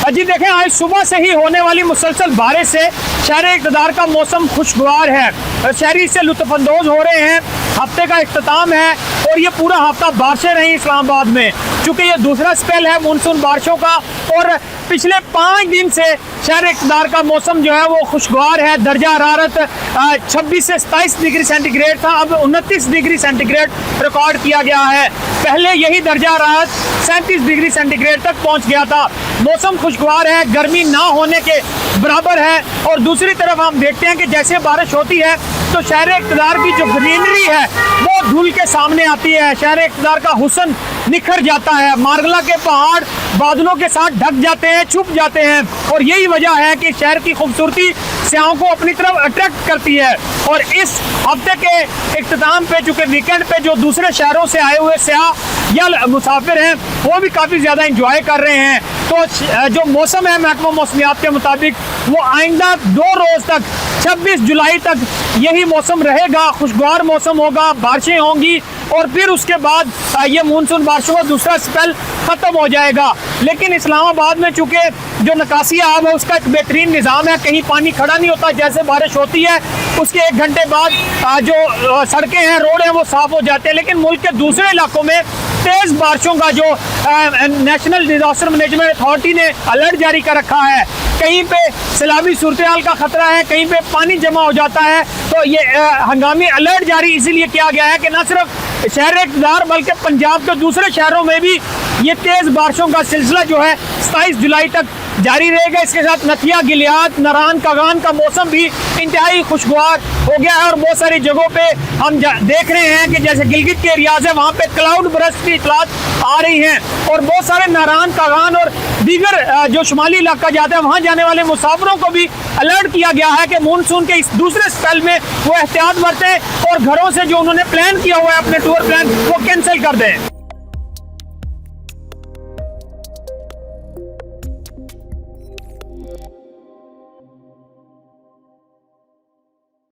जी देखें, आज सुबह से ही होने वाली मुसलसल बारिश से शहर इक़्तिदार का मौसम खुशगवार है। शहरी इससे लुत्फ़अंदोज़ हो रहे हैं। हफ्ते का इख्तिताम है और ये पूरा हफ्ता बारिशें रही इस्लामाबाद में, चूँकि ये दूसरा स्पेल है मानसून बारिशों का। और पिछले 5 दिन से शहर इक़्तिदार का मौसम जो है वो खुशगवार है। दर्जा हरारत 26 से 27 डिग्री सेंटीग्रेड था, अब 29 डिग्री सेंटीग्रेड रिकॉर्ड किया गया है। पहले यही दर्जा हरारत 37 डिग्री सेंटीग्रेड तक पहुंच गया था। मौसम खुशगवार है, गर्मी ना होने के बराबर है। और दूसरी तरफ हम देखते हैं कि जैसे बारिश होती है तो शहर इक़्तिदार की जो ग्रीनरी है वो धुल के सामने आती है। शहर इक़्तिदार का हुस्न निखर जाता है। मारगला के पहाड़ बादलों के साथ ढक जाते हैं, छुप जाते हैं। और यही वजह है कि शहर की खूबसूरती सयाहों को अपनी तरफ अट्रैक्ट करती है। और इस हफ्ते के इख्तिताम पे, चूँकि वीकेंड पे जो दूसरे शहरों से आए हुए सयाह या मुसाफिर हैं वो भी काफ़ी ज़्यादा इंजॉय कर रहे हैं। तो जो मौसम है महकमा मौसमियात के मुताबिक वो आइंदा 2 रोज़ तक 26 जुलाई तक यही मौसम रहेगा। खुशगवार मौसम होगा, बारिशें होंगी और फिर उसके बाद ये मानसून बारिशों का दूसरा स्पेल ख़त्म हो जाएगा। लेकिन इस्लामाबाद में चूँकि जो निकासी आब है उसका एक बेहतरीन निज़ाम है, कहीं पानी खड़ा नहीं होता। जैसे बारिश होती है उसके 1 घंटे बाद जो सड़कें हैं, रोड हैं, वो साफ़ हो जाते हैं। लेकिन मुल्क के दूसरे इलाकों में तेज़ बारिशों का जो नेशनल डिजास्टर मैनेजमेंट अथॉरिटी ने अलर्ट जारी कर रखा है। कहीं पे सैलाबी सूरत हाल का खतरा है, कहीं पे पानी जमा हो जाता है। तो ये हंगामी अलर्ट जारी इसीलिए किया गया है कि न सिर्फ शहर इक़्तिदार बल्कि पंजाब के दूसरे शहरों में भी ये तेज़ बारिशों का सिलसिला जो है 27 जुलाई तक जारी रहेगा। इसके साथ नथिया, गिलियात, नारान, कागान का मौसम भी इंतहाई खुशगवार हो गया है। और बहुत सारी जगहों पे हम देख रहे हैं कि जैसे गिलगित के एरियाज है वहाँ पे क्लाउड बरस्ट की इतलात आ रही हैं। और बहुत सारे नारान, कागान और दीगर जो शुमाली इलाका जाते हैं वहाँ जाने वाले मुसाफिरों को भी अलर्ट किया गया है कि मानसून के इस दूसरे स्पेल में वो एहतियात बरतें और घरों से जो उन्होंने प्लान किया हुआ है अपने टूर प्लान वो कैंसिल कर दें।